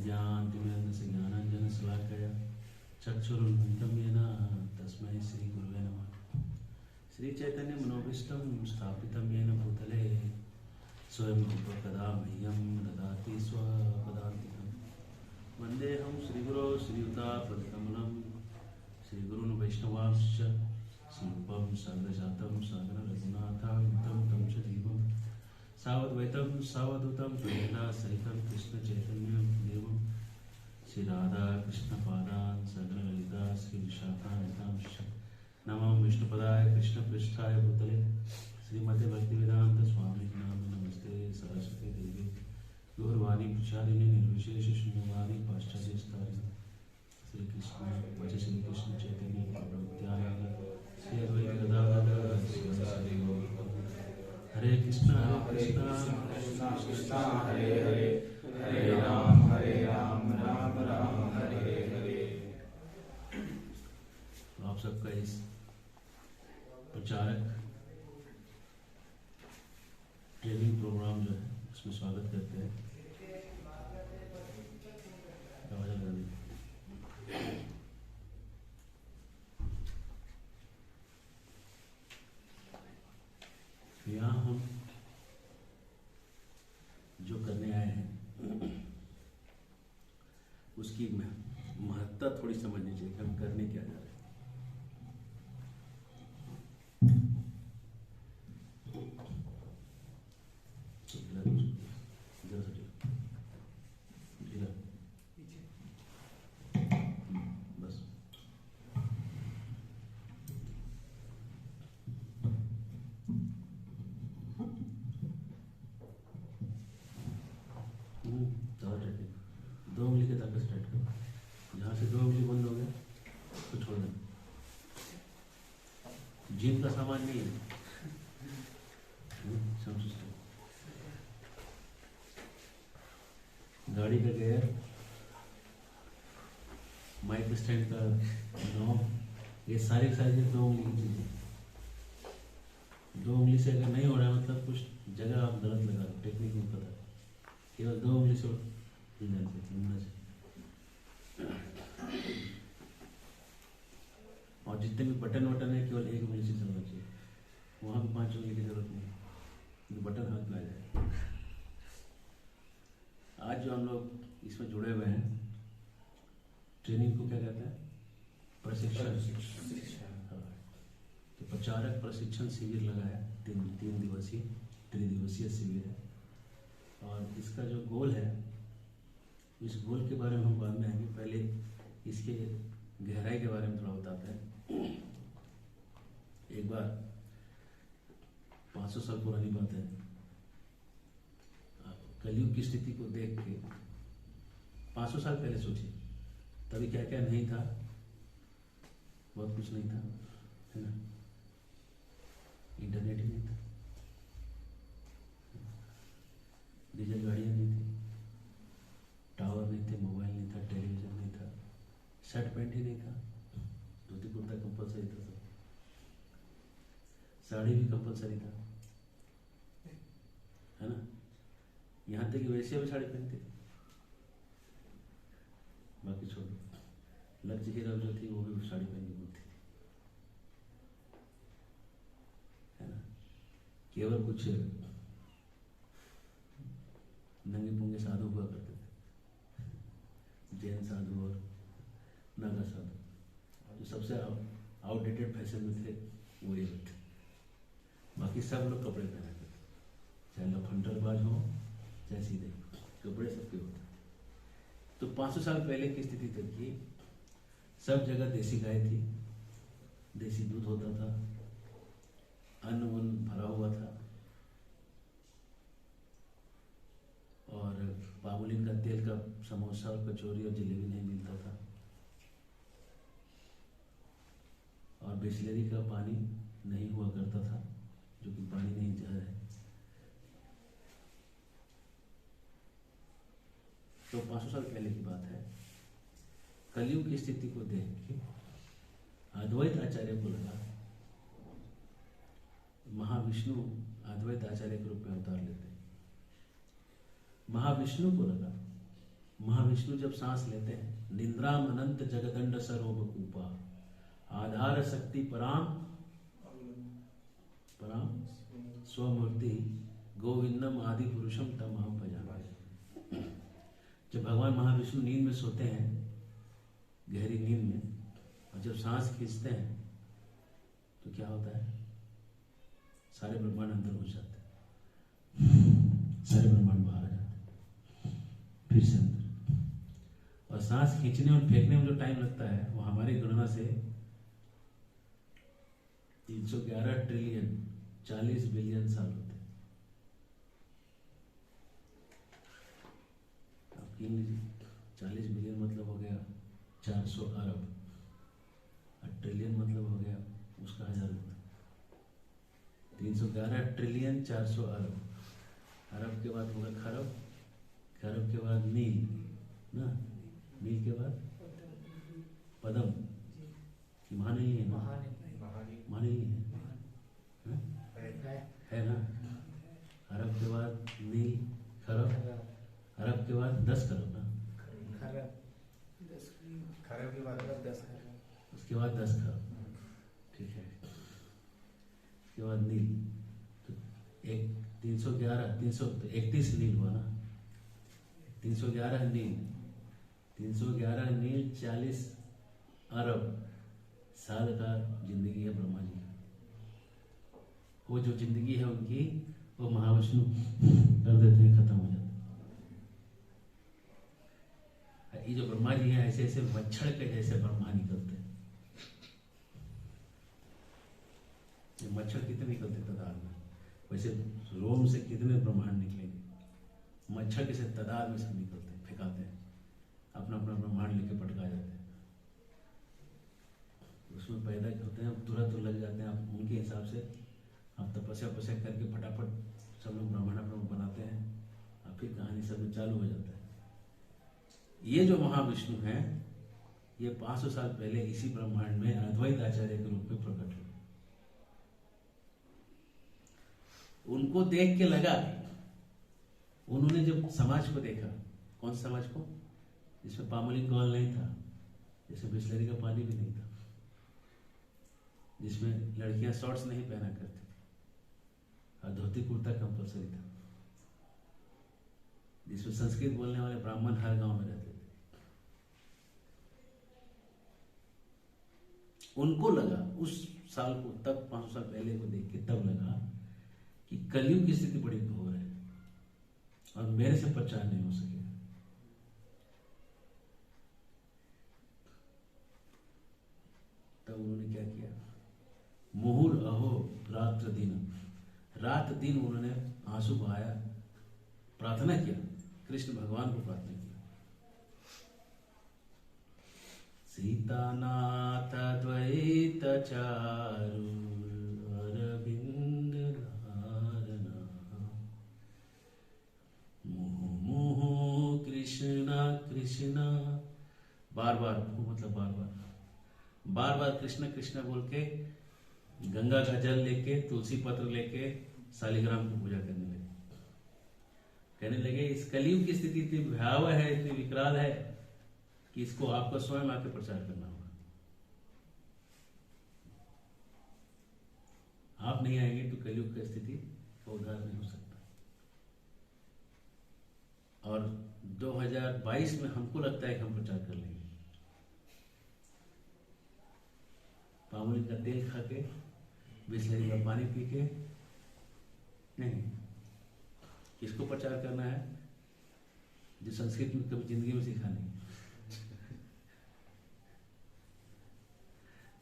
ज्ञानतिमिरन्दस्य ज्ञानाञ्जनशलाकया चक्षुरुन्मिलितं येन तस्मै श्रीगुरुवे नमः। श्रीचैतन्यमनोभीष्टं स्थापितं येन भूतले स्वयं रूप कदा मह्यं ददाति स्वपदान्तिकं। वन्देऽहं श्रीगुरो श्रीयुतापदकमलं श्रीगुरून् वैष्णवांश्च श्रीरूपं साग्रजातं सागररघुनाथान्वितं तं च जीवं सावद्वैतं सावधूतं प्रेरणा सहितं कृष्णचैतन्यं देवं श्रीराधा कृष्णपादान् सकलललिता श्रीविशाखान्वितांश्च नमो विष्णुपदाय कृष्णपृष्ठाय भूतले श्रीमते भक्तिवेदांत स्वामी नाम नमस्ते सरस्वती देवी गौरवाणी प्रचारिणे निर्विशेष शून्यवादी पाश्चात्यस्तारिणे श्री कृष्ण वच श्री कृष्ण चैतन्य प्रभुत्यानंद श्री अद्वैत गदाधर श्रीवासादि गौर हरे कृष्णा कृष्णा कृष्णा हरे हरे हरे राम राम राम हरे हरे। आप सबका इस प्रचारक ट्रेनिंग प्रोग्राम जो है उसमें स्वागत करते हैं। यहाँ हम जो करने आए हैं उसकी महत्ता थोड़ी समझनी चाहिए कि हम करने क्या जा रहे हैं। बस दो उंगली के ताकत स्टार्ट करो। जहाँ से दो उंगली बंद हो गया तो छोड़ देना। जिम का सामान नहीं है। गाड़ी का गियर, माइक स्टैंड का नॉब, ये सारी चीजें दो उंगली की चीजें। दो उंगली से अगर नहीं हो रहा है मतलब कुछ जगह आप गलत लगा रहे हो, टेक्निक नहीं पता। केवल दो उंगली से हिलना चाहिए। और जितने भी बटन वटन है केवल एक उंगली से चलना चाहिए। वहाँ भी 5 उंगली की जरूरत नहीं, बटन हाथ में आ जाए। आज जो हम लोग इसमें जुड़े हुए हैं, ट्रेनिंग को क्या कहते हैं? प्रशिक्षण। तो प्रचारक प्रशिक्षण शिविर लगा है, 3 दिवसीय त्रिदिवसीय शिविर है। और इसका जो गोल है, इस गोल के बारे में हम बाद में आएंगे। पहले इसके गहराई के बारे में थोड़ा बताते हैं। एक बार 500 साल पुरानी बात है, कलयुग की स्थिति को देख के 500 साल पहले सोचिए, तभी क्या क्या नहीं था, बहुत कुछ नहीं था, है ना। इंटरनेट ही नहीं था, डीजल गाड़ियाँ नहीं थी, टावर नहीं थे, मोबाइल नहीं था, टेलीविजन नहीं था, शर्ट पैंट ही नहीं था, धोती कुर्ता कंपलसरी था, साड़ी भी कंपलसरी था, है ना। यहाँ तक कि वैसे भी साड़ी पहनते थे। बाकी छोड़ो, लक्ष्य हीरा जो थी वो भी साड़ी पहन के घूमती थी, है ना। केवल कुछ नंगे पुंगे साधु हुआ करते थे, जैन साधु और नागा साधु, जो सबसे आउटडेटेड फैशन में थे वो ये थे। बाकी सब लोग कपड़े पहना करते, चाहे लफंडरबाज हो चाहे सीधे, कपड़े सबके होते। तो 500 साल पहले की स्थिति तक की सब जगह देसी गाय थी, देसी दूध होता था, अन्न वन्न भरा हुआ था, और पामोलिन का तेल का समोसा और कचौरी और जलेबी नहीं मिलता था, और बिस्लेरी का पानी नहीं हुआ करता था, जो कि पानी नहीं जहर है। तो 500 साल पहले की बात है। कलयुग की स्थिति को देख के अद्वैत आचार्य को लगा महाविष्णु अद्वैत आचार्य के रूप में अवतार लेते। महाविष्णु को लगा महाविष्णु जब सांस लेते हैं, निंद्राम अनंत जगदंड सरोभ कूपा आधार शक्ति पराम पराम स्वमूर्ति गोविंदम आदि पुरुषम तम हम भजामि। जब भगवान महाविष्णु नींद में सोते हैं, गहरी नींद में, और जब सांस खींचते हैं तो क्या होता है? सारे ब्रह्मांड अंदर घुस जाते हैं, सारे ब्रह्मांड बाहर आ जाते हैं, फिर से अंदर। और सांस खींचने और फेंकने में जो टाइम लगता है वो हमारी गणना से 311 ट्रिलियन 40 बिलियन साल होते हैं। आप गिन लीजिए, 40 बिलियन मतलब हो गया 400 अरब, और ट्रिलियन मतलब हो गया उसका 1000 गुना। 311 ट्रिलियन 400 अरब, अरब के बाद होगा खरब, खरब के बाद नील ना, नील के बाद पदम, कि महानील है ना, महानील है ना, अरब के बाद नील, खरब, अरब के बाद 10 खरब ना, खरब के बाद 10 खरब, उसके बाद 10 खरब, ठीक है, उसके बाद नील, तो 331 नील हुआ ना, 311 नील, 311 नील 40 अरब साल का जिंदगी है ब्रह्मा जी का। वो जो जिंदगी है उनकी, वो महाविष्णु कर देते हैं, खत्म हो जाता है। ये जो ब्रह्मा जी हैं, ऐसे ऐसे मच्छर के जैसे ब्रह्मा निकलते हैं। ये मच्छर कितने निकलते तादाद में, वैसे रोम से कितने ब्रह्मांड निकलेंगे, मच्छर के तादाद में सब निकलते हैं, फेंकाते हैं, अपना अपना ब्रह्मांड लेके पटका जाते हैं, उसमें पैदा होते हैं, तुरंत तो लग जाते हैं। आप उनके हिसाब से आप तपस्या करके फटाफट सब लोग ब्रह्मांड अपना बनाते हैं, और फिर कहानी सब चालू हो जाता है। ये जो महाविष्णु हैं, ये 500 साल पहले इसी ब्रह्मांड में अद्वैत आचार्य के रूप में प्रकट हुए। उनको देख के लगा, उन्होंने जब समाज को देखा, कौन समाज को, जिसमें पामोलिन कॉल नहीं था, जिसमें बिस्लरी का पानी भी नहीं था, जिसमें लड़कियां शॉर्ट्स नहीं पहना करती थी और धोती कुर्ता कंपलसरी था, जिसमें संस्कृत बोलने वाले ब्राह्मण हर गांव में रहते थे। उनको लगा उस साल को, तब 500 साल पहले को देख के तब लगा कि कलयुग की स्थिति बड़ी घोर है और मेरे से प्रचार नहीं हो सकेगा। तब उन्होंने क्या किया, मुहुर अहो रात्र दिन, रात दिन उन्होंने आंसू बहाया, प्रार्थना किया, कृष्ण भगवान को प्रार्थना किया। सीतानाथ द्वैत चारु अरविंद धारणा, मुहु मुहु कृष्णा कृष्णा, बार बार मतलब बार बार कृष्ण कृष्ण बोल के गंगा का जल लेके, तुलसी पत्र लेके शालिग्राम की पूजा करने लगे। कहने लगे इस कलयुग की स्थिति इतनी भयावह है, इतनी विकराल है कि इसको आपको स्वयं आके प्रचार करना होगा। आप नहीं आएंगे तो कलयुग की स्थिति का उद्धार नहीं हो सकता। और 2022 में हमको लगता है कि हम प्रचार कर लेंगे। पामुली का तेल खा के, बिस्लरी का पानी पी के नहीं। किसको प्रचार करना है? जो संस्कृत में कभी जिंदगी में सीखा नहीं।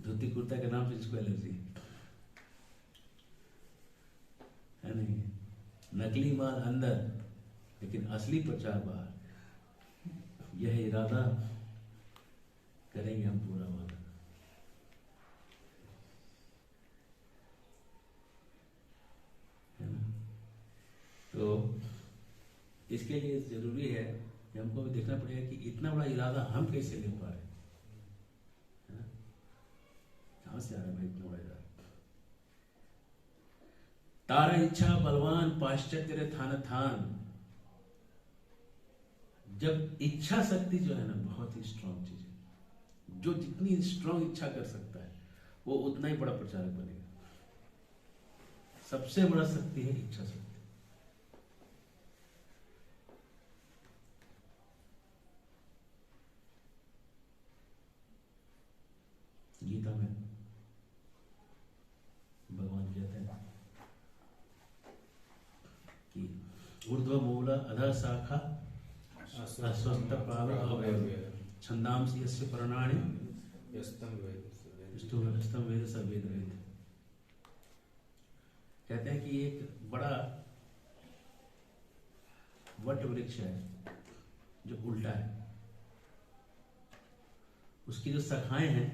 धोती कुर्ता के नाम से जिसको एलर्जी है नहीं, नकली माल अंदर लेकिन असली प्रचार बाहर। यह इरादा करेंगे हम पूरा वाला। है ना? तो इसके लिए जरूरी है कि हमको भी देखना पड़ेगा कि इतना बड़ा इरादा हम कैसे ले पा रहे हैं। है ना? कहां से आ रहा है भाई इतना बड़ा इरादा? तारा इच्छा बलवान पाश्चात्य थान थान, जब इच्छा शक्ति जो है ना बहुत ही स्ट्रांग चीज है, जो जितनी स्ट्रांग इच्छा कर सकता है वो उतना ही बड़ा प्रचारक बनेगा। सबसे बड़ा शक्ति है इच्छा शक्ति। गीता में भगवान कहते हैं कि ऊर्ध्व मूल अधः शाखा अस्वस्थ प्राग अवयव छंदांसि यस्य पर्णानि यस्तम वेद स्तम वेद स वेद वेद। कहते हैं कि एक बड़ा वट वृक्ष है जो उल्टा है, उसकी जो शाखाएं हैं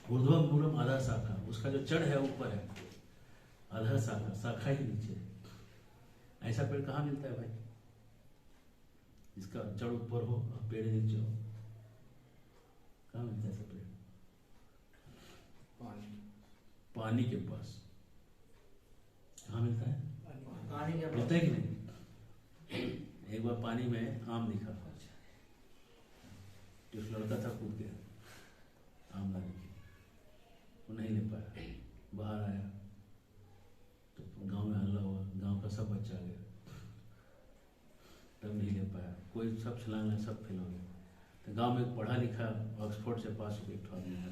ऊर्ध्व मूलम आधा शाखा, उसका जो जड़ है ऊपर है, आधा शाखा शाखा ही नीचे है। ऐसा पेड़ कहाँ मिलता है भाई, जिसका जड़ ऊपर हो और पेड़ नीचे हो? कहाँ मिलता है ऐसा पेड़? पानी के पास। कहाँ मिलता है? मिलता है कि नहीं? एक बार पानी में आम दिखा, जो लड़का था कूद गया आम लाने के, वो नहीं ले पाया, बाहर आया तो गांव में हल्ला हुआ, गांव का सब बच्चा आ गया, तब नहीं ले पाया, कोई सब छलांग सब फेल हो गया। तो गांव में एक पढ़ा लिखा ऑक्सफोर्ड से पास हो एक आदमी था,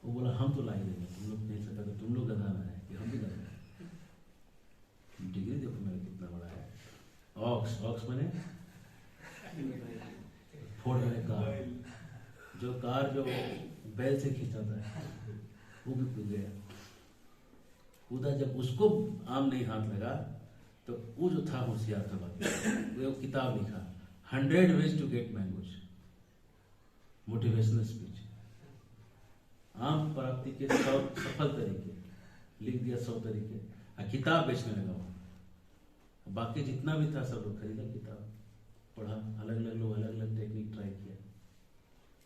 वो बोला हम तो ला ही देंगे, तुम लोग नहीं सका तो तुम लोग गधा ना है कि हम भी गधा है। डिग्री देखो मेरा कितना बड़ा है। ऑक्स मैंने फोर्ड में कार, जो कार जो बैल से खींचाता है वो भी कूद गया। कूदा, जब उसको आम नहीं हाथ लगा तो वो जो था होशियार था बाकी, वो किताब लिखा 100 ways to get mangoes, motivational speech, आम प्राप्ति के 100 सफल तरीके लिख दिया, 100 तरीके, और किताब बेचने लगा वो। बाकी जितना भी था सब लोग खरीदा किताब, पढ़ा, अलग अलग लोग अलग अलग टेक्निक ट्राई किया।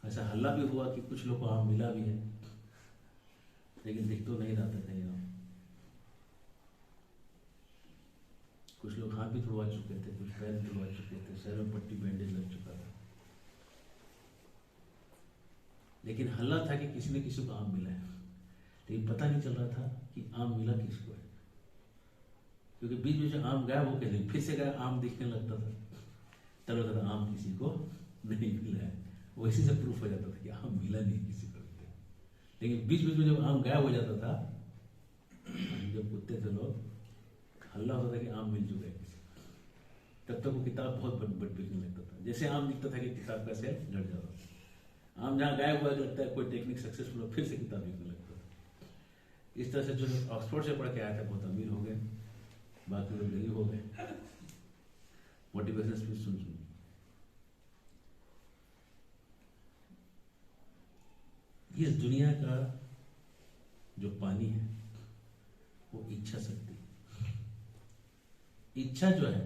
ऐसा हल्ला भी हुआ कि कुछ लोग को आम मिला भी है, लेकिन दिख तो नहीं रहा था कहीं आम। कुछ लोग हाथ भी तुड़वा चुके थे, कुछ पैर तुड़वा चुके थे, सर में पट्टी बैंडेज लग चुका था, लेकिन हल्ला था कि किसी न किसी को आम मिला है। लेकिन पता नहीं चल रहा था कि आम मिला किसको है, क्योंकि बीच बीच में आम गायब होकर नहीं, फिर से गया आम दिखने लगता था, तब लगता था आम किसी को नहीं मिला है। वो इसी से प्रूफ हो जाता था कि आम मिला नहीं किसी को। लेकिन बीच बीच में जब आम गायब हो जाता था, जब कुत्ते थे लोग, हल्ला होता था कि आम मिल चुका है किसी, तब तक वो किताब बहुत बड़ बिकने लगता था। जैसे आम दिखता था कि किताब का सेल जड़ जाता था। आम जहाँ गायब हुआ लगता है कोई टेक्निक सक्सेसफुल हो, फिर से किताब बिकने लगता था। इस तरह से जो ऑक्सफोर्ड से पढ़ के आया था बहुत अमीर हो गए, बाकी लोग गरीब हो गए, मोटिवेशनल स्पीच सुन सुन। इस दुनिया का जो पानी है वो इच्छा शक्ति है। इच्छा जो है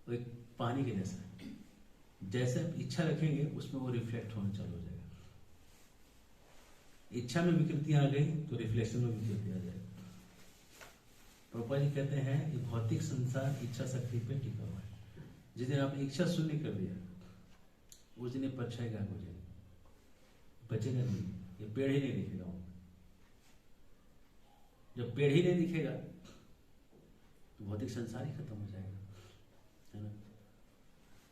वो एक पानी के जैसा है, जैसे आप इच्छा रखेंगे उसमें वो रिफ्लेक्ट होना चालू हो जाएगा। इच्छा में विकृतियां आ गई तो रिफ्लेक्शन में विकृति आ जाएगी। प्रभुपाद जी कहते हैं कि भौतिक संसार इच्छा शक्ति पे टिका हुआ है। जिस दिन आपने इच्छा शून्य कर दिया, उस दिन परछाई गायब हो जाएगी, बचेगा नहीं, ये पेड़ ही नहीं दिखेगा। जब पेड़ ही नहीं दिखेगा तो भौतिक संसार ही खत्म हो जाएगा, है ना।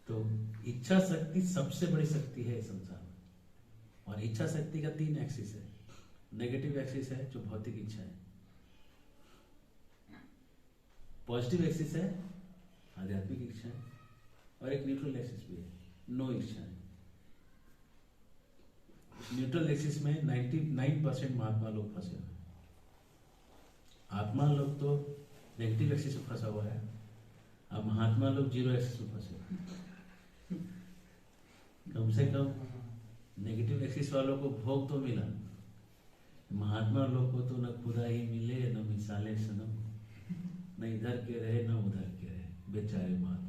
तो इच्छा शक्ति सबसे बड़ी शक्ति है इस संसार में, और इच्छा शक्ति का 3 एक्सिस है। नेगेटिव एक्सिस है जो भौतिक इच्छा है, पॉजिटिव एक्सिस है आध्यात्मिक इच्छा है, और एक न्यूट्रल एक्सिस भी है, नो इच्छा है। न्यूट्रल एक्सिस में 99% महात्मा लोग फंसे हुए हैं। आत्मा लोग तो नेगेटिव एक्सिस में फंसा हुआ है, अब महात्मा लोग 0 एक्सिस में फंसे हुए हैं। कम से कम नेगेटिव एक्सिस वालों को भोग तो मिला, महात्मा लोग को तो न खुदा ही मिले न मिसाले सनम, न इधर के रहे न उधर के रहे, बेचारे महात्मा।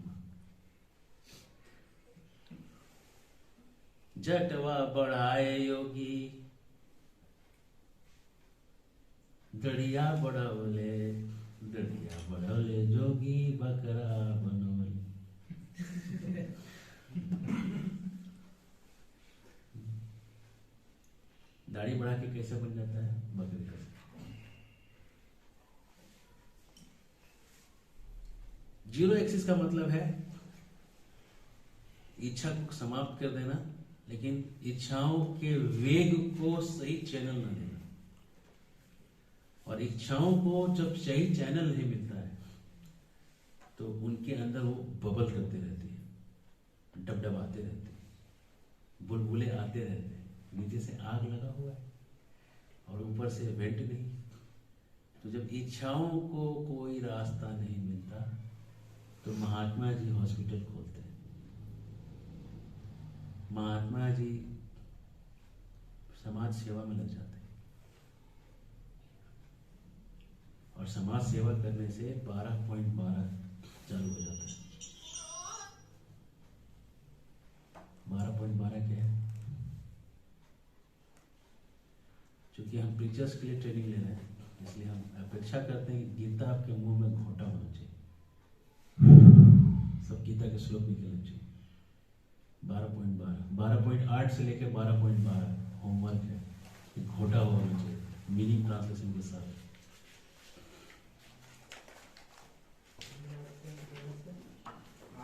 जटवा बढ़ाए योगी दड़िया बढ़वले जोगी बकरा बनवले। कैसे बन जाता है? बकरी का। जीरो एक्सिस का मतलब है इच्छा को समाप्त कर देना, लेकिन इच्छाओं के वेग को सही चैनल न देना। और इच्छाओं को जब सही चैनल नहीं मिलता है तो उनके अंदर वो बबल करते रहती है, डबडबाते रहते हैं, बुलबुले आते रहते हैं। नीचे से आग लगा हुआ है और ऊपर से वेंट नहीं। तो जब इच्छाओं को कोई रास्ता नहीं मिलता तो महात्मा जी हॉस्पिटल खोलते हैं। महात्मा जी समाज सेवा में लग जाते हैं और समाज सेवा करने से 12.12 चालू हो जाता है। 12.12 क्या है? क्योंकि हम प्रीचर्स के लिए ट्रेनिंग ले रहे हैं, इसलिए हम अपेक्षा करते हैं कि गीता आपके मुंह में घोटा होना चाहिए, सब गीता के श्लोक निकलने चाहिए। 12.12 12.8 से लेकर 12.12 होमवर्क है, घोटा होना चाहिए मीनिंग ट्रांसलेशन के साथ।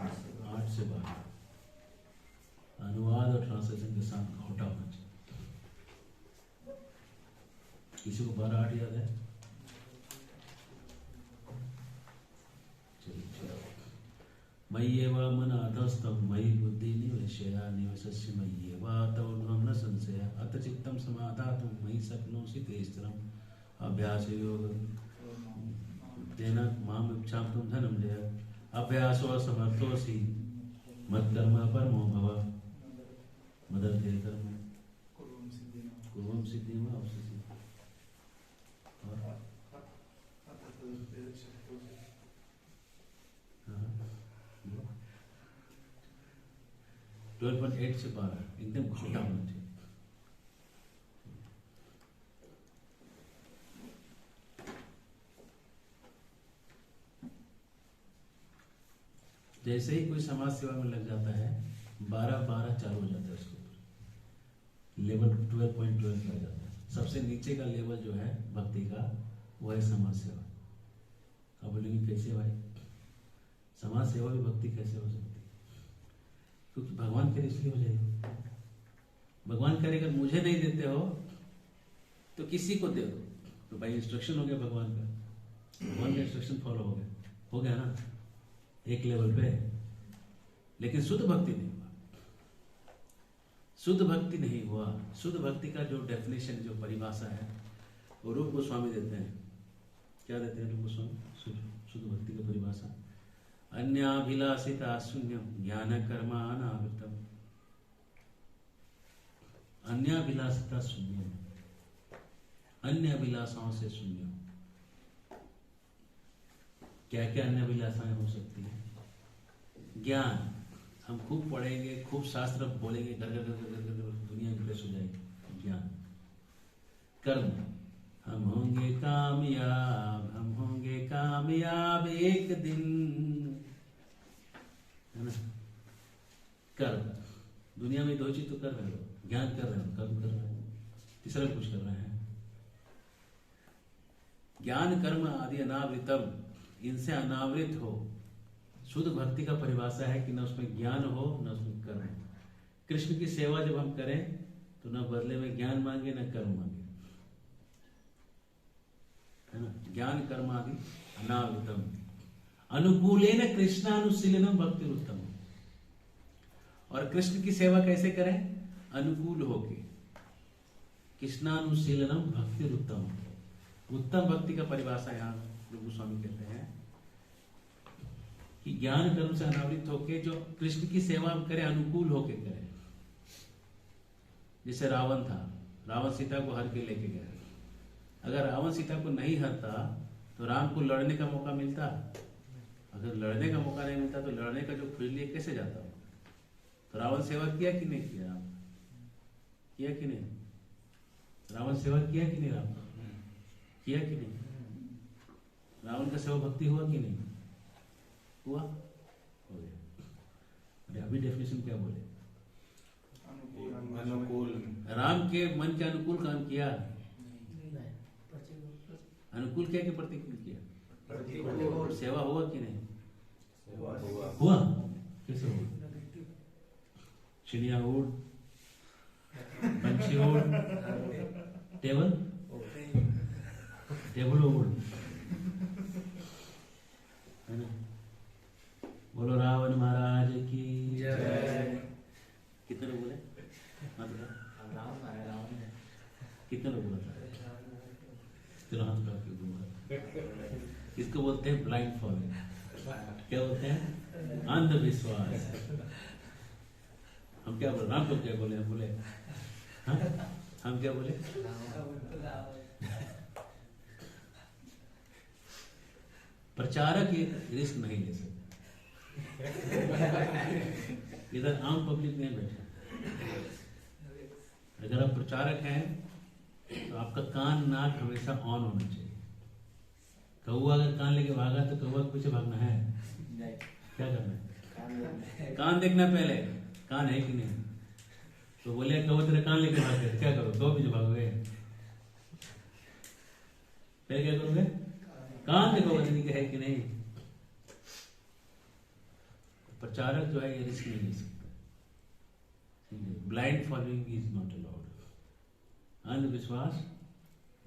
8 से 12 अनुवाद और ट्रांसलेशन के साथ घोटा होना चाहिए। किसी को 12.8 याद है? मय्येव मन अधस्तम मयि बुद्धि निवेशया निवसस्य मय्येव तवोऽहं न संशय अत चित्तं समाधातुं मयि शक्नोषि ते स्थिरम् अभ्यासयोगं तेन मां इच्छाप्तुं धनञ्जय अभ्यासो समर्थोऽसि मत्कर्म परमो भव मदर्थे कर्म कुर्वं सिद्धिं वाप्स्यसि। 12.8 से 12 एकदम घोटा होना चाहिए। जैसे ही कोई समाज सेवा में लग जाता है 12.12 चालू हो जाता है, उसके ऊपर लेवल 12.12 पर जाता है। सबसे नीचे का लेवल जो है भक्ति का वो है समाज सेवा। अब बोलेंगे कैसे भाई, समाज सेवा भी भक्ति कैसे हो सकती है? क्योंकि भगवान करे इसलिए हो जाएगी। भगवान करे अगर मुझे नहीं देते हो तो किसी को दे दो, तो भाई इंस्ट्रक्शन हो गया भगवान का, भगवान का इंस्ट्रक्शन फॉलो हो गया ना एक लेवल पे। लेकिन शुद्ध भक्ति नहीं हुआ, शुद्ध भक्ति नहीं हुआ। शुद्ध भक्ति का जो डेफिनेशन, जो परिभाषा है वो रूप गोस्वामी देते हैं। क्या देते हैं रूप गोस्वामी? शुद्ध भक्ति की परिभाषा अन्याभिलाषिता शून्यम ज्ञान कर्म अनावृतम। अन्याभिलाषिता शून्यम, अन्य अभिलाषाओं से शून्य। क्या क्या अन्य अभिलाषाएं हो सकती है? ज्ञान, हम खूब पढ़ेंगे, खूब शास्त्र बोलेंगे, घर घर दुनिया विप्रेस हो जाएगी। ज्ञान। कर्म, हम होंगे कामयाब, हम होंगे कामयाब एक दिन, है ना? कर्म, दुनिया में दो चीज तो कर रहे हो, ज्ञान कर रहे हो, कर्म कर रहे हो, तीसरा कुछ कर रहे हैं। ज्ञान कर्म आदि अनावृतम, इनसे अनावृत हो। शुद्ध भक्ति का परिभाषा है कि न उसमें ज्ञान हो न उसमें कर्म। कृष्ण की सेवा जब हम करें तो न बदले में ज्ञान मांगे न कर्म मांगे, है ना? ज्ञान कर्म आदि अनावृतम अनुकूलेन कृष्णानुशीलनम भक्ति उत्तम। और कृष्ण की सेवा कैसे करें? अनुकूल होके। कृष्णानुशीलनम भक्ति उत्तम। उत्तम भक्ति का परिभाषा यहाँ प्रभु स्वामी कहते हैं कि ज्ञान कर्म से अनावृत होके जो कृष्ण की सेवा करे, अनुकूल होके करे। जैसे रावण था, रावण सीता को हर के लेके गया। अगर रावण सीता को नहीं हरता तो राम को लड़ने का मौका मिलता? अगर लड़ने का मौका नहीं मिलता तो लड़ने का जो फील्ड लिए कैसे जाता? तो रावण सेवा किया कि नहीं किया? राम किया कि नहीं? रावण सेवा किया कि नहीं? राम किया कि नहीं? रावण का सेवा भक्ति हुआ कि नहीं हुआ? हो गया। अरे अभी डेफिनेशन क्या बोले? अनुकूल। राम के मन के अनुकूल काम किया, अनुकूल क्या के प्रतिकूल किया? प्रतिकूल। सेवा हुआ कि नहीं? हुआ। हुआ। कैसे हुआ? चिड़िया उड़, पंछी उड़, टेबल उड़, है ना? बोलो रावण महाराज की जय। कितने लोग बोले? कितने लोग बोला था? चलो हाथ उठा के दूंगा। इसको बोलते हैं ब्लाइंड फॉलोइंग। क्या बोलते हैं? अंधविश्वास। हम क्या बोले? राम को क्या बोले? हम बोले हाँ? हम क्या बोले? प्रचारक ये रिस्क नहीं ले सकते। इधर आम पब्लिक नहीं बैठा। अगर आप प्रचारक हैं तो आपका कान नाक हमेशा ऑन होना चाहिए। कौवा अगर कान लेके भागा तो कौवा के पीछे भागना है? क्या करना है? कान देखना पहले, कान है कि नहीं। तो बोले कौवा तेरे कान लेके भाग गए, क्या करो? कौवा पीछे भागोगे? पहले क्या करोगे? कान देखोगे दीदी के है कि नहीं। प्रचारक जो है ये रिस्क नहीं ले सकता। Blind following is not allowed. अंधविश्वास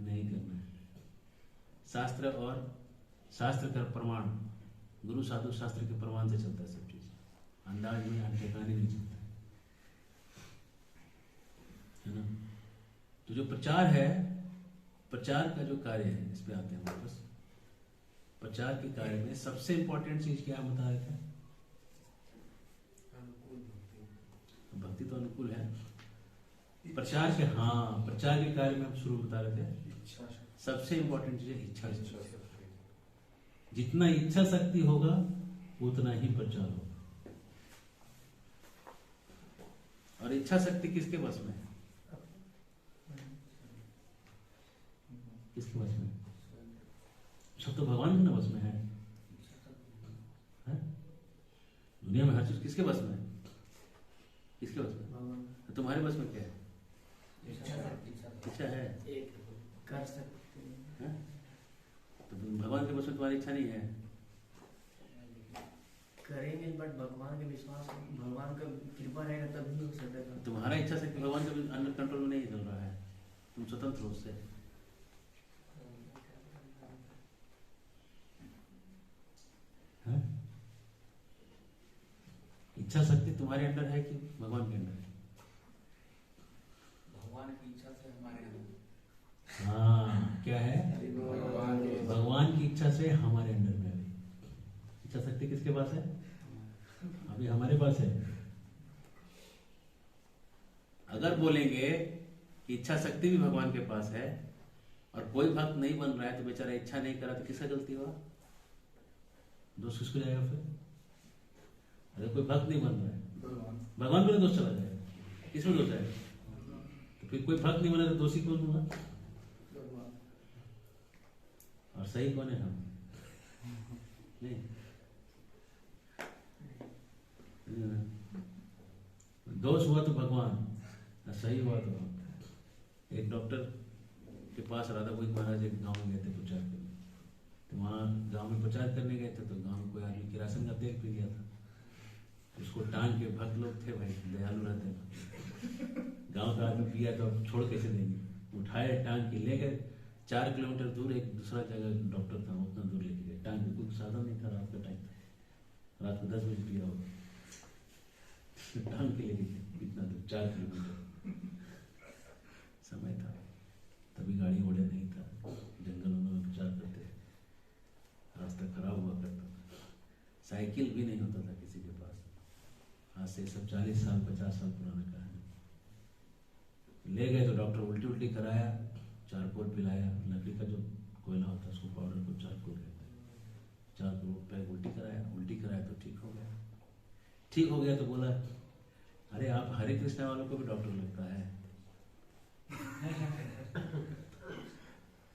नहीं करना है। शास्त्र और शास्त्र का प्रमाण, गुरु साधु शास्त्र के प्रमाण से चलता है सब चीज। अंदाज में ठिकाने नहीं चलता है ना। तो जो प्रचार है, प्रचार का जो कार्य है, इस पे आते हैं वापस। प्रचार के कार्य में सबसे इंपॉर्टेंट चीज क्या बता रहे थे? भक्ति तो अनुकूल है। प्रचार के, हाँ, प्रचार के कार्य में हम शुरू बता रहे थे, सबसे इंपॉर्टेंट चीज है इच्छा शक्ति। जितना इच्छा शक्ति होगा उतना ही प्रचार होगा। और इच्छा शक्ति किसके बस में है? किसके बस में? सब तो भगवान के ना बस में है। दुनिया में हर चीज किसके बस में है? किसके बस में? तो तुम्हारे बस में क्या है? इच्छा है। कर सकते हैं। तो भगवान के बस में तुम्हारी इच्छा नहीं है। करेंगे बट भगवान के विश्वास, भगवान का कृपा रहेगा तभी हो सकेगा। तुम्हारा इच्छा से भगवान के अंडर कंट्रोल में नहीं चल रहा है। तुम स्वतंत्र हो उससे। इच्छा शक्ति तुम्हारे अंडर है कि भगवान के अंडर है? भगवान की इच्छा से हमारे अंदर। हाँ, क्या है? भगवान की इच्छा से हमारे अंडर में है। इच्छा शक्ति किसके पास है? अभी हमारे पास है। अगर बोलेंगे कि इच्छा शक्ति भी भगवान के पास है और कोई भक्त नहीं बन रहा है तो बेचारा इच्छा नहीं करा, तो किसका गलती हुआ? दोष किसको जाएगा फिर? अगर कोई भक्त नहीं बन रहा है, भगवान पर दोष चला जाएगा। किसमें दोष जाएगा? तो फिर कोई भक्त नहीं बना तो दोषी कौन हुआ? और सही कौन है? हम नहीं। दोष हुआ तो भगवान, सही हुआ तो हम। एक डॉक्टर के पास राधा गोविंद महाराज एक गांव में गए थे प्रचार करने। तो वहाँ गांव में प्रचार करने गए थे तो गांव में कोई आदमी किरासन का तेल पी लिया था। उसको टांग के, भक्त लोग थे भाई, दयालु रहते हैं, गांव का आदमी पिया तो छोड़ कैसे देंगे? उठाए, टांग के ले गए। 4 किलोमीटर दूर एक दूसरा जगह डॉक्टर था, उतना दूर लेके गए। टांग के कोई साधन नहीं था, रात का टाइम था, रात को 10 बजे पिया होगा। टांग के लेके इतना दूर 4 किलोमीटर समय था, तभी गाड़ी घोड़े नहीं था, जंगलों में प्रचार करते, रास्ता खराब हुआ करता था, साइकिल भी नहीं होता था किसी के पास। आज से सब 40 साल 50 साल पुराना कहानी। ले गए तो डॉक्टर उल्टी कराया, चारकोल पिलाया, लकड़ी का जो कोयला होता है उसको, पाउडर को चारकोल कहते हैं। चारकोल पे उल्टी कराया तो ठीक हो गया। ठीक हो गया तो बोला, अरे आप हरे कृष्णा वालों को भी डॉक्टर लगता है।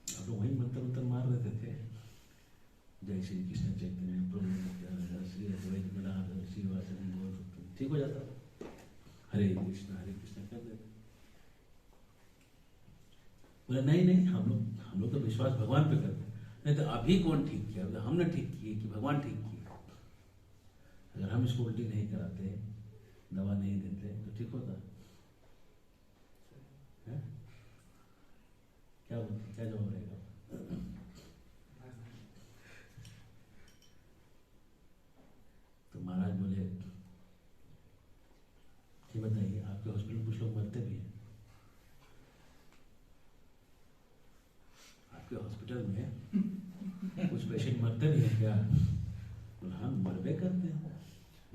अब तो वही मंत्र मार देते थे, जय श्री कृष्ण चैतन्य प्रभु श्री अद्वैत गदाधर श्रीवासदि बोल सकते, ठीक हो जाता। हरे कृष्ण कर देते। बोला नहीं हम लोग हम लोग तो विश्वास भगवान पे करते हैं। नहीं तो अभी कौन ठीक किया? तो हमने ठीक किए कि भगवान ठीक किया? अगर हम इसको उल्टी नहीं कराते, दवा नहीं देते तो ठीक होता है? क्या बोलते, क्या जवाब रहेगा? तो महाराज बोले कि बताइए, आपके हॉस्पिटल में कुछ लोग मरते भी हैं, आपके हॉस्पिटल में कुछ पेशेंट मरते भी हैं क्या? बोले हाँ, मरबे करते हैं,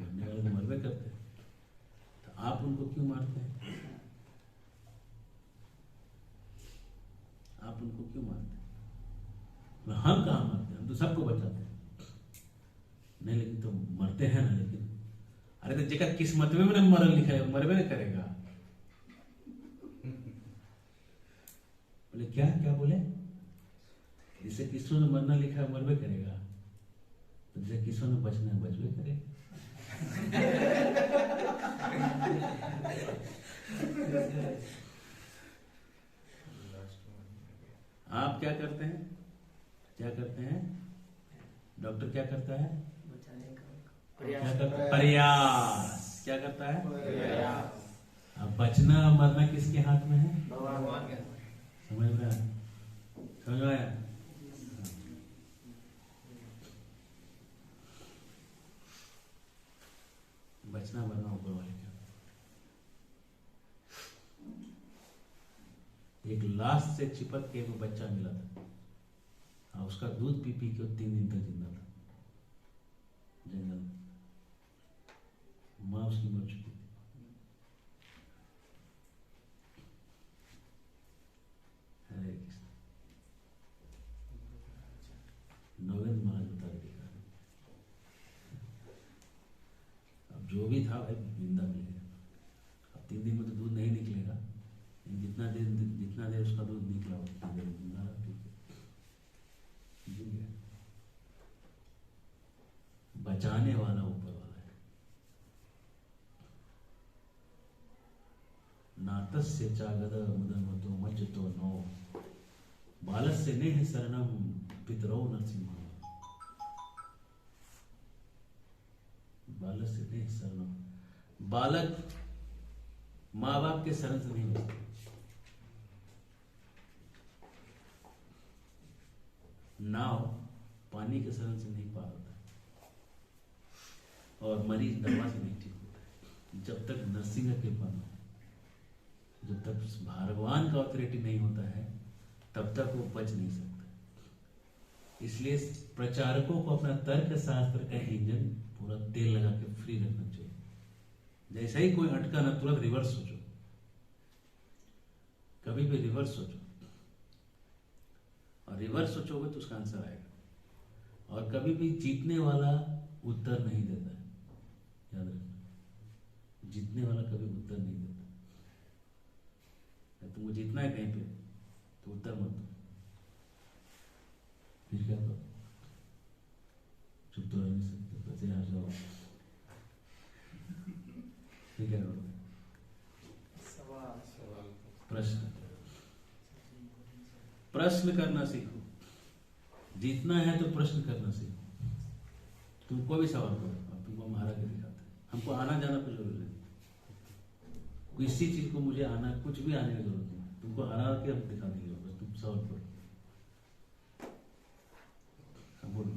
मरने वाले तो मरबे करते हैं, तो आप उनको क्यों मारते हैं? आप उनको क्यों मारते हैं? बोले हम कहाँ मारते हैं, हम तो सबको बचाते हैं। नहीं लेकिन तो मरते हैं ना, लेकिन अरे तो जेकर किस्मत में मैंने मरल लिखा है, मरबे नहीं करेगा। बोले क्या क्या बोले? जिसे किस्मत में मरना लिखा है मरबे करेगा, तो जिसे किस्मत में बचना है बचबे करेगा। आप क्या करते हैं? क्या करते हैं? डॉक्टर क्या करता है? बचाने का क्या प्रयास। करता है? प्रयास। क्या करता है? प्रयास। अब बचना मरना किसके हाथ में है? भगवान का। समझ में आया? समझ में आया? बचना मरना ऊपर वाले का। एक लाश से चिपक के एक बच्चा मिला था, हाँ, उसका दूध पी पी के 3 दिन तक जिंदा था जंगल में। माँ उसकी मर चुकी थी। हरे कृष्ण। नवेंद्र महाराज बता रहे थे, अब जो भी था भाई जिंदा मिल गया। अब 3 दिन में तो दूध नहीं निकलेगा, जितना देर उसका दूध निकला उतना देर जिंदा रहा, ठीक है, जी गया। बचाने वाला ऊपर वाला है। नातस्य चागद मुदन्वतो मज्जतो नो बालस्य नेह शरणम पितरौ नरसिंह। बालस्य नेह शरणम, बालक माँ बाप के शरण से नहीं बचता। नाव पानी के शरण से नहीं पार होता, और मरीज दवा से नहीं ठीक होता है। जब तक नरसिंह का कृपा न हो, जब तक भगवान का ऑथोरिटी नहीं होता है, तब तक वो बच नहीं सकता। इसलिए प्रचारकों को अपना तर्क शास्त्र का इंजन पूरा तेल लगा के फ्री रखना चाहिए। जैसे ही कोई अटका ना, तुरंत रिवर्स सोचो, कभी भी रिवर्स सोचो, और रिवर्स सोचोगे तो उसका आंसर आएगा। और कभी भी जीतने वाला उत्तर नहीं देता है, याद रखना, जीतने वाला कभी उत्तर नहीं देता। तुमको जीतना है कहीं पे तो उत्तर मत दो, फिर क्या करो? चुप तो रह नहीं सकते, बचे आ जाओ, फिर क्या करोगे? प्रश्न प्रश्न करना सीखो। जीतना है तो प्रश्न करना सीखो। तुम कोई भी सवाल करो, अब तुमको हम हरा के दिखाते हैं। हमको आना जाना कुछ जरूरी नहीं, किसी चीज को मुझे आना, कुछ भी आने की जरूरत नहीं, तुमको हरा के हम दिखा देंगे, बस तुम सवाल करो। बोलो।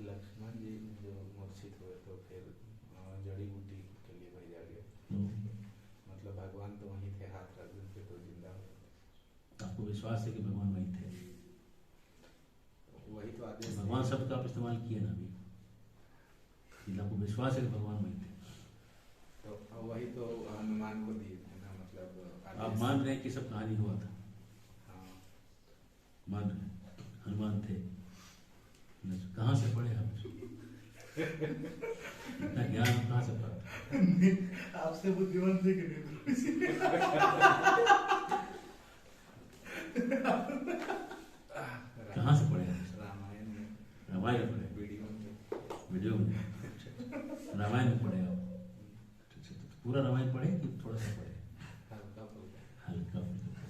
लक्ष्मण जी जो मूर्छित हुए तो फिर जड़ी बूटी के लिए भेजा गया, मतलब भगवान तो वहीं थे, हाथ रख देते तो जिंदा होते। आपको विश्वास है कि भगवान वहीं थे? वही तो आदेश भगवान शब्द का आप इस्तेमाल किए ना अभी, इसलिए आपको विश्वास है कि भगवान वहीं थे। तो वही तो हनुमान को दिए थे ना, मतलब आप आदेश। मान रहे हैं कि सब कहानी हुआ था? हाँ। मान रहे हैं हनुमान थे? कहाँ से पढ़े आप? इतना ज्ञान आप कहाँ से पढ़ा? आपसे बुद्धिमान थे कि नहीं? कहाँ से पढ़े आप? रामायण में, रामायण में पढ़े? वीडियो में? रामायण में पढ़े आप? अच्छा, तो पूरा रामायण पढ़े कि थोड़ा सा पढ़े? हल्का फुल्का। हल्का फुल्का।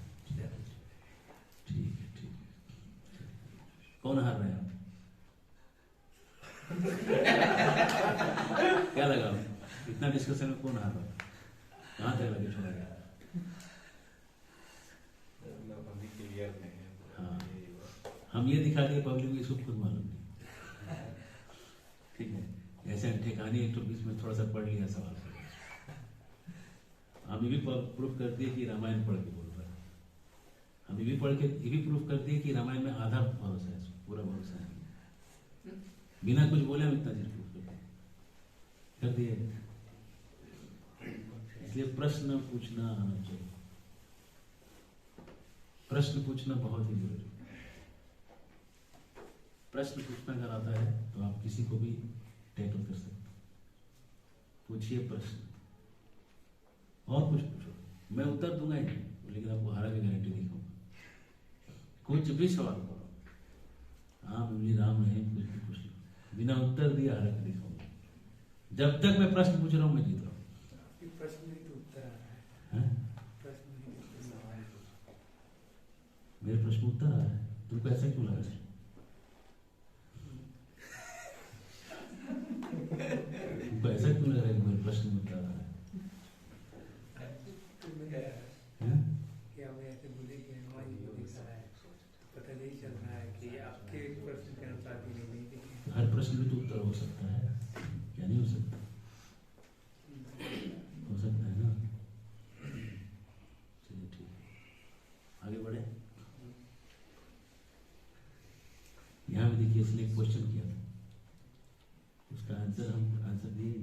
ठीक है, ठीक है। कौन हार रहे हैं आप? क्या लगा इतना डिस्कशन में कौन हार रहा है? कहाँ तक लगे छोड़ा गया? मतलब अभी क्लियर नहीं है। हाँ, हम ये दिखा दिए पब्लिक को, इसको खुद मालूम नहीं। ठीक है, ऐसे ठिकाने एक तो बीच में थोड़ा सा पढ़ लिया सवाल कर, हम ये भी प्रूफ कर दिए कि रामायण पढ़ के बोल रहा है। हम ये भी पढ़ के ये भी प्रूफ कर दिए कि रामायण में आधा भरोसा है, पूरा भरोसा नहीं। बिना कुछ बोले हम इतना चीज प्रूफ कर दिए। इसलिए प्रश्न पूछना आना चाहिए, प्रश्न पूछना बहुत ही जरूरी है। प्रश्न पूछना अगर आता है तो आप किसी को भी टैकल कर सकते हैं। पूछिए प्रश्न, और कुछ पूछो, मैं उत्तर दूंगा ही नहीं, लेकिन आपको हारा की गारंटी नहीं दूंगा। कुछ भी सवाल करो, हाँ मुझे राम नहीं, कुछ भी पूछ लो, बिना उत्तर दिए हारा के दिखाऊंगा। जब तक मैं प्रश्न पूछ रहा हूँ मैं जीत रहा हूँ। प्रश्न नहीं तो उत्तर आ रहा है? प्रश्न नहीं तो सवाल। मेरे प्रश्न उत्तर आ रहा है, तुमको ऐसा क्यों लगा? तुमको ऐसा क्यों लग रहा है कि मेरे प्रश्न में उत्तर आ रहा है? क्या मैं ऐसे बोले कि हमारी को दिख रहा है, पता नहीं चल रहा है कि आपके प्रश्न के अनुसार भी नहीं देखे। हर प्रश्न में तो उत्तर हो सकता है, क्या नहीं हो सकता? हो सकता है ना। चलिए ठीक है, आगे बढ़े। यहाँ भी देखिए, इसने एक क्वेश्चन किया था, उसका आंसर हम आंसर दिए,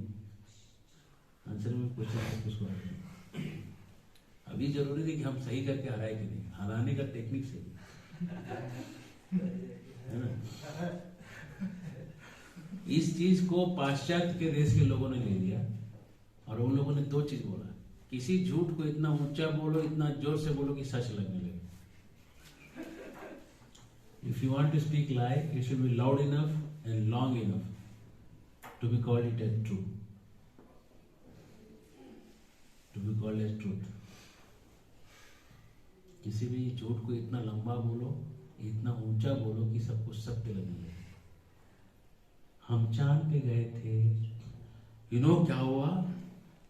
आंसर में क्वेश्चन कुछ हुआ। अभी जरूरी नहीं कि हम सही करके हराए कि नहीं, हराने का टेक्निक सही है ना। इस चीज को पाश्चात्य के देश के लोगों ने ले लिया और उन लोगों ने दो चीज बोला, किसी झूठ को इतना ऊंचा बोलो, इतना जोर से बोलो कि सच लगने लगे। If you want to speak lie, it should be loud enough and long enough to be called it as true. To be called as truth. किसी भी झूठ को इतना लंबा बोलो, इतना ऊंचा बोलो कि सबको सत्य लगने लगे। हम चांद पे गए थे, क्या हुआ,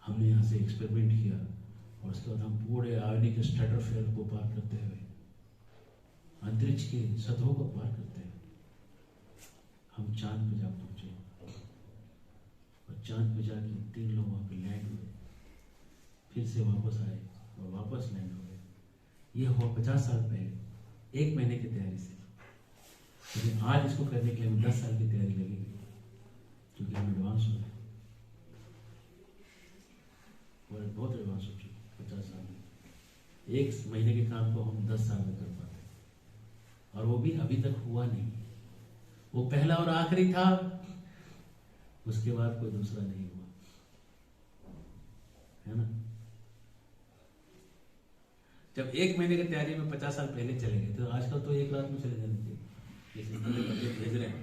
हमने यहाँ से एक्सपेरिमेंट किया और उसके बाद हम पूरे आयोनिक स्ट्रेटोस्फीयर को पार करते हुए, अंतरिक्ष के सतहों को पार करते हुए हम चांद पे जा पहुंचे और चांद पे जाके 3 लोग वहां पे लैंड हुए, फिर से वापस आए और वापस लैंड हो गए। ये हुआ 50 साल पहले, 1 महीने की तैयारी से। लेकिन आज इसको करने के लिए 10 साल की तैयारी लगेगी, क्योंकि हम एडवांस हो गए, बहुत एडवांस हो चुके 50 साल में। 1 महीने के काम को हम 10 साल में कर पाते, और वो भी अभी तक हुआ नहीं। वो पहला और आखिरी था, उसके बाद कोई दूसरा नहीं हुआ, है ना। जब 1 महीने की तैयारी में 50 साल पहले चले गए, तो आजकल तो 1 रात में चले जाने चाहिए। जैसे बजट भेज रहे हैं,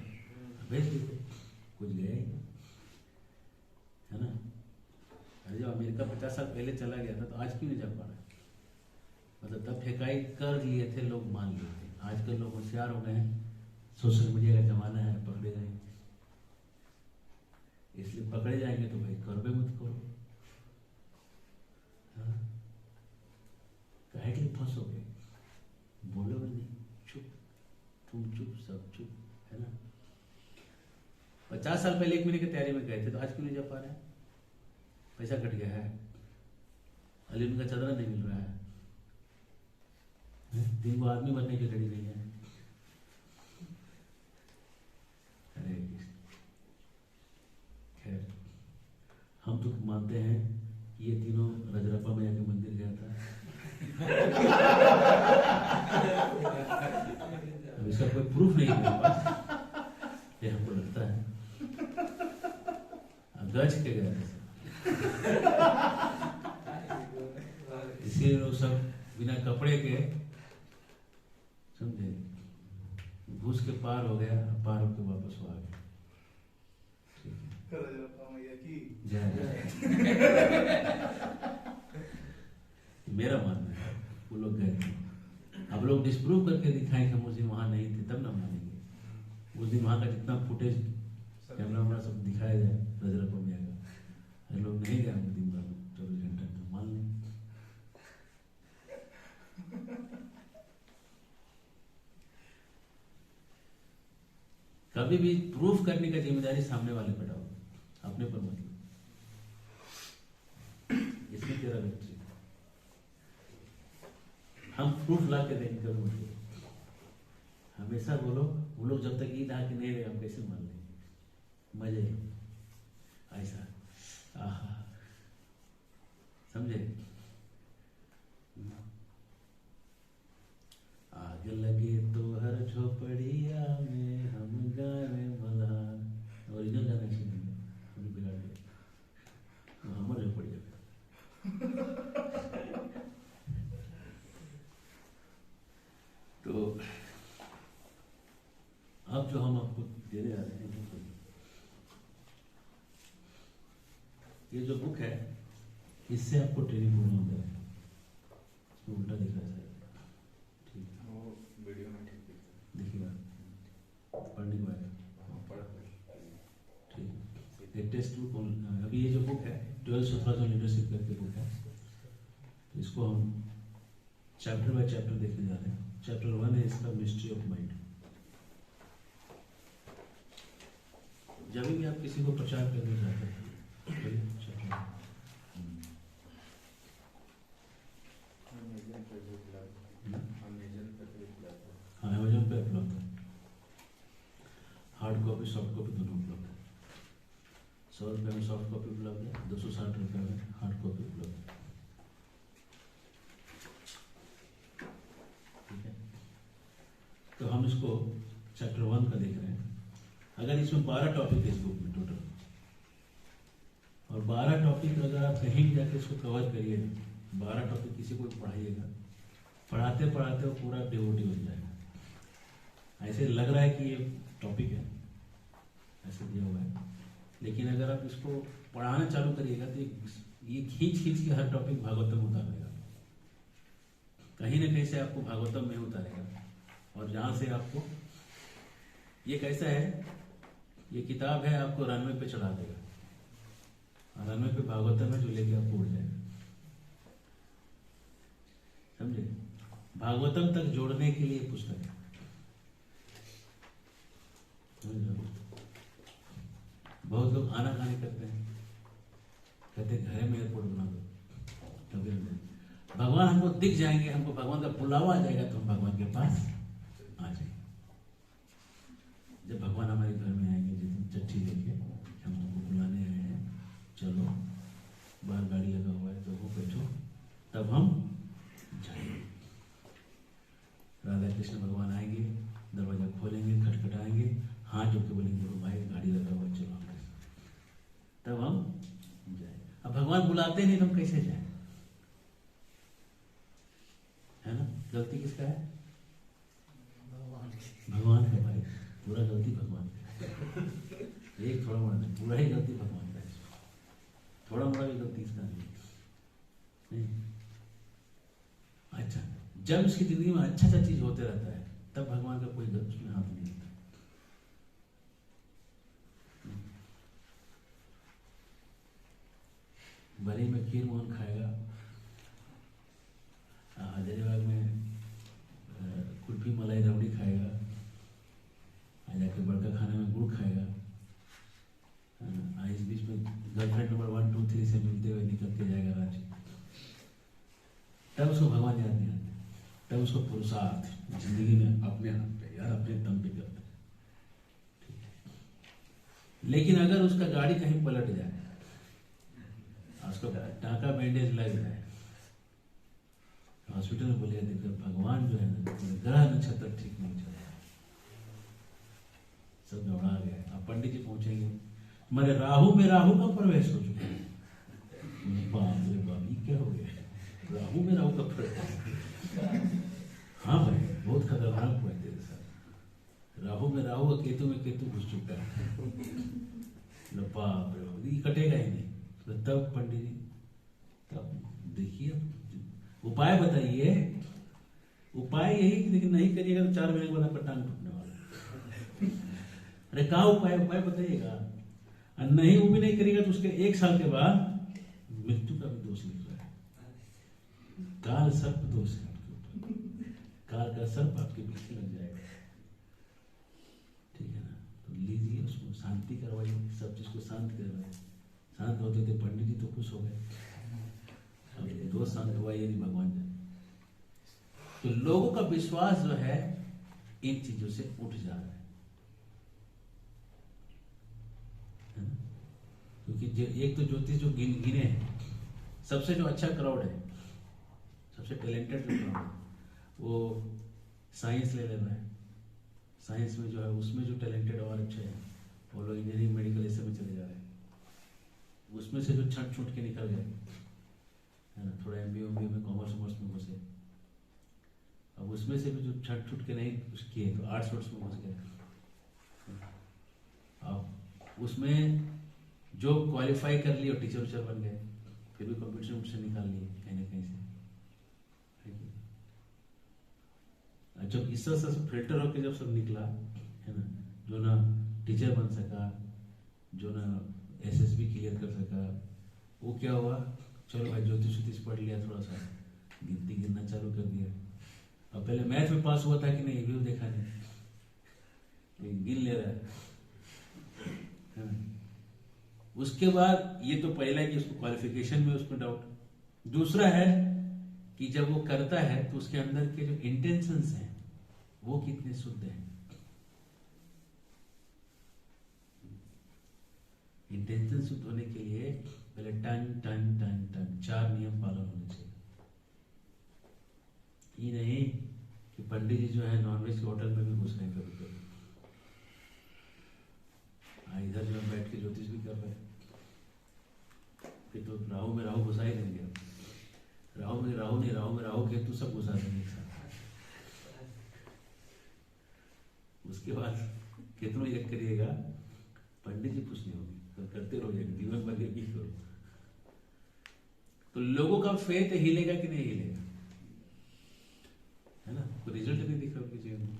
भेज देते, कुछ गया ही, है ना। अरे जब अमेरिका 50 साल पहले चला गया था, तो आज क्यों नहीं जा पा रहा? मतलब तब फेकाई कर लिए थे लोग, मान लिए थे। आजकल लोग होशियार हो गए हैं, सोशल मीडिया का जमाना है, पकड़े जाएंगे। इसलिए पकड़े जाएंगे तो भाई करबे मत करो, काहे के लिए फंसोगे, बोलोगे नहीं, चुप, तुम चुप, सब चुप, है ना। 50 साल पहले 1 महीने की तैयारी में गए थे, तो आज क्यों नहीं जा पा रहे हैं? पैसा कट गया है, अलीम का चदरा नहीं मिल रहा है, 3 को आदमी बनने की रेडी नहीं है। अरे खैर, हम तो मानते हैं कि ये तीनों रजरप्पा मैया के मंदिर गया था। अब इसका कोई प्रूफ नहीं है मेरे पास, ये हमको लगता है गज के गए थे, इसलिए लोग सब बिना कपड़े के, समझे, घुस के पार हो गया, पार होकर वापस आ गया। मेरा मानना है वो लोग गए थे। अब लोग डिस्प्रूव करके दिखाएं कि मुझे वहां नहीं थे, तब ना मानेंगे। उस दिन वहाँ का जितना फुटेज कैमरा वैमरा सब दिखाया जाए रजरप्पा में आएगा। अगर लोग नहीं गए दिन भर 24 घंटे तो मान लें। कभी भी प्रूफ करने का जिम्मेदारी सामने वाले पर डालो, अपने पर मत लो। इसमें तेरा व्यक्ति हम प्रूफ ला के देंगे कभी मत लो। हमेशा बोलो वो लोग जब तक ईद आके नहीं रहे हम कैसे मान लेंगे, मजे ऐसा आहा, समझे। आग लगे तो हर झोपड़िया में हम गाने मल्हार, ओरिजिनल गाना सुनेंगे हम बिगाड़ दिया हमारे झोपड़िया में। तो अब जो हम आपको देने आ रहे हैं ये जो बुक है इससे आपको ट्रेनिंग पूर्ण हो जाएगा। इसमें उल्टा दिख रहा है ठीक है, वो वीडियो में ठीक देखिएगा पढ़ने को आएगा ठीक। एक टेक्स्ट बुक अभी ये जो बुक है 12 सफराज ऑन लीडरशिप करके बुक है, तो इसको हम चैप्टर बाय चैप्टर देखने जा रहे हैं। चैप्टर 1 है इसका मिस्ट्री ऑफ माइंड। जब भी आप किसी को प्रचार करने जाते हैं अमेज़न पे उपलब्ध है, हार्ड कॉपी सॉफ्ट कॉपी दोनों उपलब्ध है। 100 रुपये में सॉफ्ट कॉपी उपलब्ध है, 260 रुपये में हार्ड कॉपी उपलब्ध है। ठीक है, तो हम इसको चैप्टर 1 का देख रहे हैं। अगर इसमें 12 टॉपिक है इस बुक में टोटल, और 12 टॉपिक अगर आप कहीं भी जाकर इसको कवर करिए, 12 टॉपिक किसी को पढ़ाइएगा, पढ़ाते पढ़ाते वो पूरा डिवोटी बन जाएगा। ऐसे लग रहा है कि ये टॉपिक है, ऐसे दिया हुआ है, लेकिन अगर आप इसको पढ़ाना चालू करिएगा तो ये खींच खींच के हर टॉपिक भागवतम उतारेगा, कहीं ना कहीं से आपको भागवतम में उतारेगा। और जहाँ से आपको ये कैसा है, ये किताब है आपको रनवे पे चढ़ा देगा, और रनवे पे भागवतम है जो लेके आपको उड़ जाएगा। समझे, भागवतम तक जोड़ने के लिए पुस्तक है। बहुत लोग आना खाने करते हैं, कहते घर में एयरपोर्ट बना दो, कभी भगवान हमको दिख जाएंगे, हमको भगवान का बुलावा आ जाएगा तो हम भगवान के पास आ जाएंगे। जब भगवान हमारे घर में आएंगे, जिस दिन चिट्ठी देखे हम तुमको बुलाने आए हैं, चलो बाहर गाड़ी लगा हुआ है तो वो बैठो, तब हम जाएंगे। राधा कृष्ण भगवान आएंगे, दरवाजा खोलेंगे, खटखटाएंगे, हाथ जोड़ के बोलेंगे वो भाई गाड़ी लगा हुआ चलो हमारे साथ, तब हम जाए। अब भगवान बुलाते नहीं तो हम कैसे जाए, है ना। गलती किसका है, भगवान का भाई, पूरा गलती भगवान का। एक थोड़ा मोड़ा नहीं, पूरा ही गलती भगवान का है, थोड़ा मोड़ा भी गलती इसका नहीं। अच्छा, जब उसकी जिंदगी में अच्छा अच्छा चीज होते रहता है तब भगवान का कोई गलत उसमें हाथ नहीं होता। बरी में खीर मोहन खाएगा, हजारीबाग में कुल्फी मलाई रबड़ी खाएगा, जाके बड़का खाने में गुड़ खाएगा, इस बीच में गर्लफ्रेंड नंबर 1, 2, 3 से मिलते हुए निकल के जाएगा रांची, तब उसको भगवान याद नहीं आते, तब उसको पुरुषार्थ जिंदगी में अपने हाथ पे यार अपने दम पे करते। लेकिन अगर उसका गाड़ी कहीं पलट जाए, उसको टाका बैंडेज लग जाए, हॉस्पिटल में बोलेगा देखो भगवान जो है ना ग्रह नक्षत्र ठीक नहीं चल रहा, सब दौड़ा गया। अब पंडित जी पहुंचेंगे, हमारे राहु में राहु का प्रवेश हो चुका है। बाप रे बाप, ये क्या हो गया, राहु में राहु का प्रवेश। हाँ भाई, बहुत खतरनाक हुआ है तेरे साथ, राहु में राहु और केतु में केतु घुस चुका है। बाप रे, ये कटेगा ही नहीं। तो तब पंडित जी, तब देखिए उपाय बताइए। उपाय यही कि लेकिन नहीं करिएगा तो 4 महीने के बाद आपका टांग टूटने वाला है। अरे कहाँ उपाय, उपाय बताइएगा। और नहीं वो भी नहीं करेगा तो उसके 1 साल के बाद मृत्यु का भी दोष लिख रहा है। काल सर्प दोष है आपके ऊपर, काल का सर्प आपके पीछे लग जाएगा। ठीक है ना, तो लीजिए उसको शांति करवाइए, सब चीज को शांत करवाइए। शांत होते थे पंडित जी तो खुश हो गए, अब दोष शांत हुआ ये नहीं भगवान जाने। तो लोगों का विश्वास जो है इन चीजों से उठ जा रहा है ना? क्योंकि एक तो ज्योतिष जो गिने हैं, सबसे जो अच्छा क्राउड है, सबसे टैलेंटेड जो क्राउड है, वो साइंस ले रहा है। साइंस में जो है उसमें जो टैलेंटेड और अच्छे हैं वो लोग इंजीनियरिंग मेडिकल ऐसे में चले जा रहे हैं। उसमें से जो छट छूट के निकल गए है ना, थोड़ा MBA में कॉमर्स में घुसे, अब उसमें से भी जो छट छूट के नहीं किए तो आर्ट्स में घुस गए। अब उसमें जो क्वालिफाई कर लिए और टीचर उचर बन गए, फिर भी कंपटीशन से निकाल लिए कहीं ना कहीं से। जब इस तरह से फिल्टर होकर जब सब निकला है ना, जो ना टीचर बन सका, जो ना SSB क्लियर कर सका, वो क्या हुआ, चलो भाई ज्योतिष पढ़ लिया, थोड़ा सा गिनती गिनना चालू कर दिया। अब पहले मैथ में पास हुआ था कि नहीं, ये भी देखा नहीं, गिन ले रहा है ना। उसके बाद ये तो पहला कि उसको क्वालिफिकेशन में उसमें डाउट। दूसरा है कि जब वो करता है तो उसके अंदर के जो इंटेंशंस हैं वो कितने शुद्ध हैं। इंटेंशन शुद्ध होने के लिए पहले टन 4 नियम पालन होने चाहिए। ये नहीं कि पंडित जी जो है नॉनवेज के होटल में भी घुस रहे हैं कभी कभी, इधर जो बैठ के ज्योतिष भी कर रहे हैं, फिर तो राहु में राहु घुसा ही देंगे। राहु में राहु केतु सब घुसा देंगे एक साथ। उसके बाद कितना यज्ञ करिएगा, पंडित जी कुछ नहीं होगी, तो करते रहो यज्ञ, दीवन भर यज्ञ करो। तो लोगों का फेथ हिलेगा कि नहीं हिलेगा, है ना, कोई रिजल्ट नहीं दिख रहा उनके जीवन में।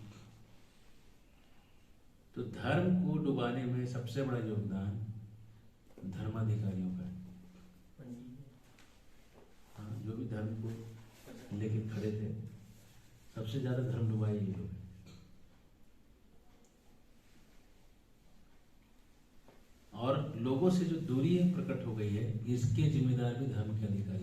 तो धर्म को डुबाने में सबसे बड़ा योगदान धर्माधिकारियों का है। हाँ, जो भी धर्म को लेके खड़े थे, सबसे ज्यादा धर्म डुबाए ये लोग। और लोगों से जो दूरी प्रकट हो गई है, इसके जिम्मेदार भी धर्म के अधिकारी